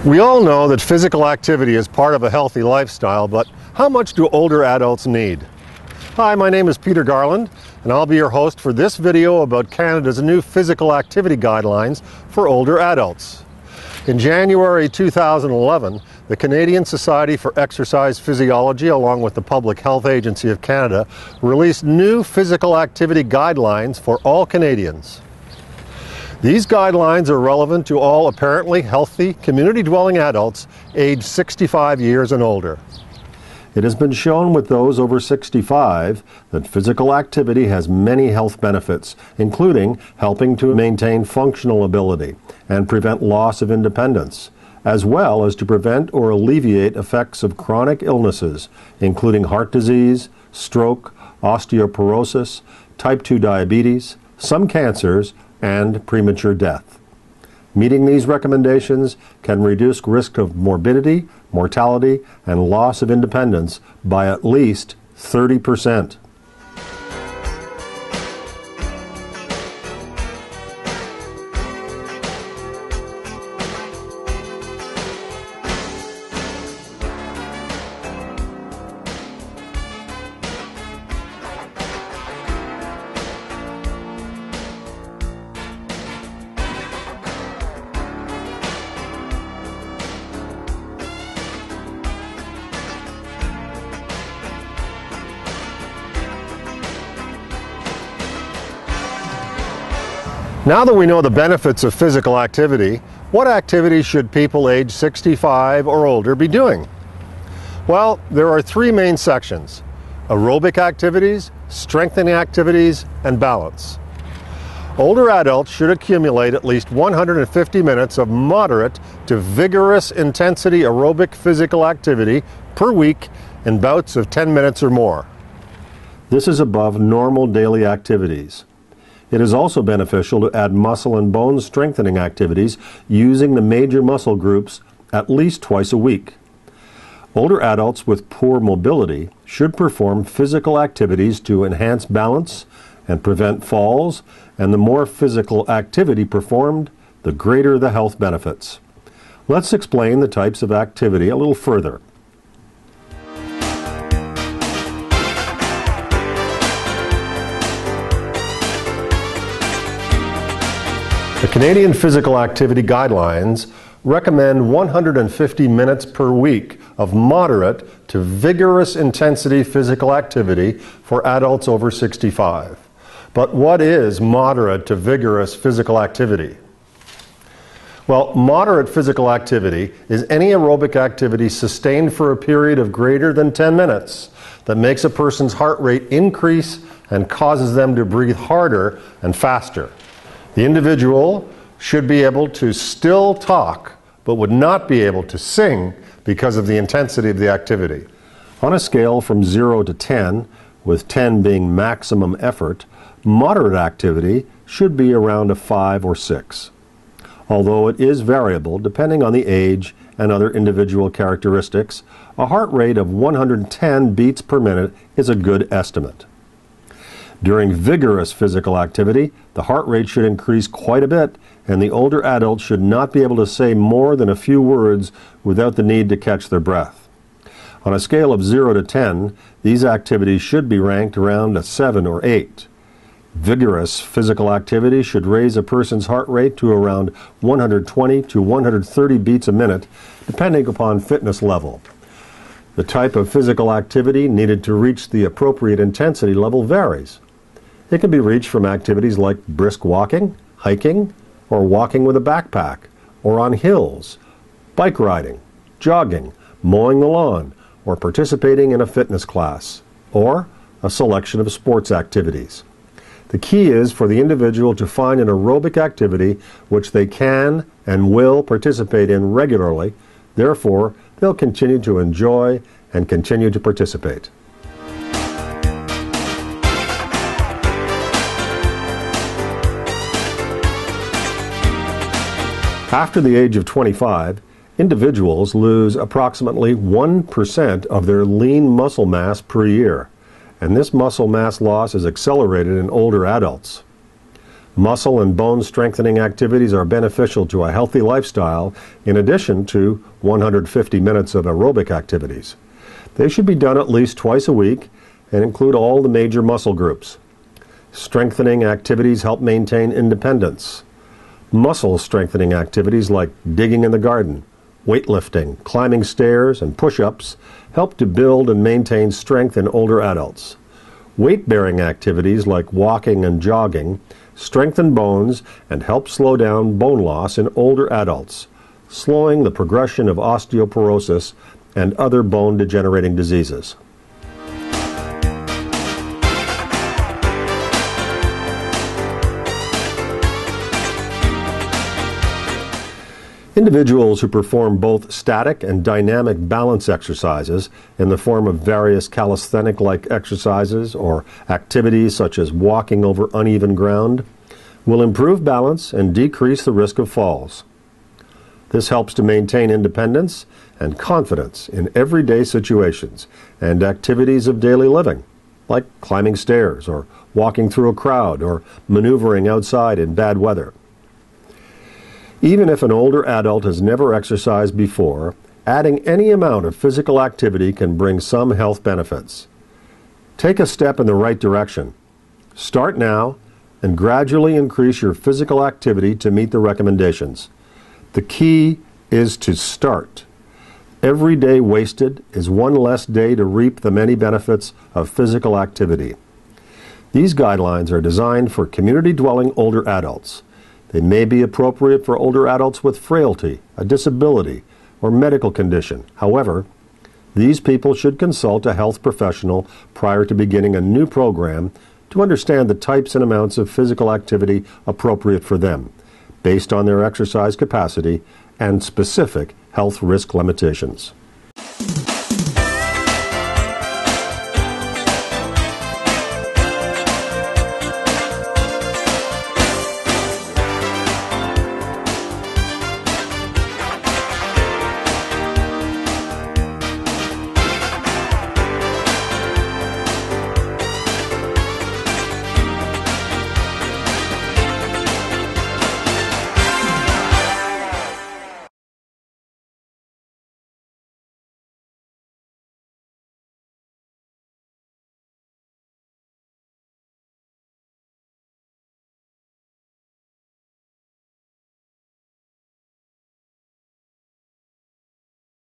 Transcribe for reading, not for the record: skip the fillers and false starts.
We all know that physical activity is part of a healthy lifestyle, but how much do older adults need? Hi, my name is Peter Garland, and I'll be your host for this video about Canada's new physical activity guidelines for older adults. In January 2011, the Canadian Society for Exercise Physiology, along with the Public Health Agency of Canada, released new physical activity guidelines for all Canadians. These guidelines are relevant to all apparently healthy, community-dwelling adults aged 65 years and older. It has been shown with those over 65 that physical activity has many health benefits, including helping to maintain functional ability and prevent loss of independence, as well as to prevent or alleviate effects of chronic illnesses, including heart disease, stroke, osteoporosis, type 2 diabetes, some cancers, and premature death. Meeting these recommendations can reduce risk of morbidity, mortality, and loss of independence by at least 30%. Now that we know the benefits of physical activity, what activities should people age 65 or older be doing? Well, there are three main sections: aerobic activities, strengthening activities, and balance. Older adults should accumulate at least 150 minutes of moderate to vigorous intensity aerobic physical activity per week in bouts of 10 minutes or more. This is above normal daily activities. It is also beneficial to add muscle and bone strengthening activities using the major muscle groups at least twice a week. Older adults with poor mobility should perform physical activities to enhance balance and prevent falls, and the more physical activity performed, the greater the health benefits. Let's explain the types of activity a little further. The Canadian Physical Activity Guidelines recommend 150 minutes per week of moderate to vigorous intensity physical activity for adults over 65. But what is moderate to vigorous physical activity? Well, moderate physical activity is any aerobic activity sustained for a period of greater than 10 minutes that makes a person's heart rate increase and causes them to breathe harder and faster. The individual should be able to still talk, but would not be able to sing because of the intensity of the activity. On a scale from 0 to 10, with 10 being maximum effort, moderate activity should be around a 5 or 6. Although it is variable depending on the age and other individual characteristics, a heart rate of 110 beats per minute is a good estimate. During vigorous physical activity, the heart rate should increase quite a bit, and the older adult should not be able to say more than a few words without the need to catch their breath. On a scale of 0 to 10, these activities should be ranked around a 7 or 8. Vigorous physical activity should raise a person's heart rate to around 120 to 130 beats a minute, depending upon fitness level. The type of physical activity needed to reach the appropriate intensity level varies. It can be reached from activities like brisk walking, hiking, or walking with a backpack, or on hills, bike riding, jogging, mowing the lawn, or participating in a fitness class, or a selection of sports activities. The key is for the individual to find an aerobic activity which they can and will participate in regularly. Therefore, they'll continue to enjoy and continue to participate. After the age of 25, individuals lose approximately 1% of their lean muscle mass per year, and this muscle mass loss is accelerated in older adults. Muscle and bone strengthening activities are beneficial to a healthy lifestyle in addition to 150 minutes of aerobic activities. They should be done at least twice a week and include all the major muscle groups. Strengthening activities help maintain independence. Muscle strengthening activities like digging in the garden, weightlifting, climbing stairs, and push-ups help to build and maintain strength in older adults. Weight-bearing activities like walking and jogging strengthen bones and help slow down bone loss in older adults, slowing the progression of osteoporosis and other bone-degenerating diseases. Individuals who perform both static and dynamic balance exercises in the form of various calisthenic-like exercises or activities such as walking over uneven ground will improve balance and decrease the risk of falls. This helps to maintain independence and confidence in everyday situations and activities of daily living, like climbing stairs or walking through a crowd or maneuvering outside in bad weather. Even if an older adult has never exercised before, adding any amount of physical activity can bring some health benefits. Take a step in the right direction. Start now and gradually increase your physical activity to meet the recommendations. The key is to start. Every day wasted is one less day to reap the many benefits of physical activity. These guidelines are designed for community-dwelling older adults. They may be appropriate for older adults with frailty, a disability, or medical condition. However, these people should consult a health professional prior to beginning a new program to understand the types and amounts of physical activity appropriate for them, based on their exercise capacity and specific health risk limitations.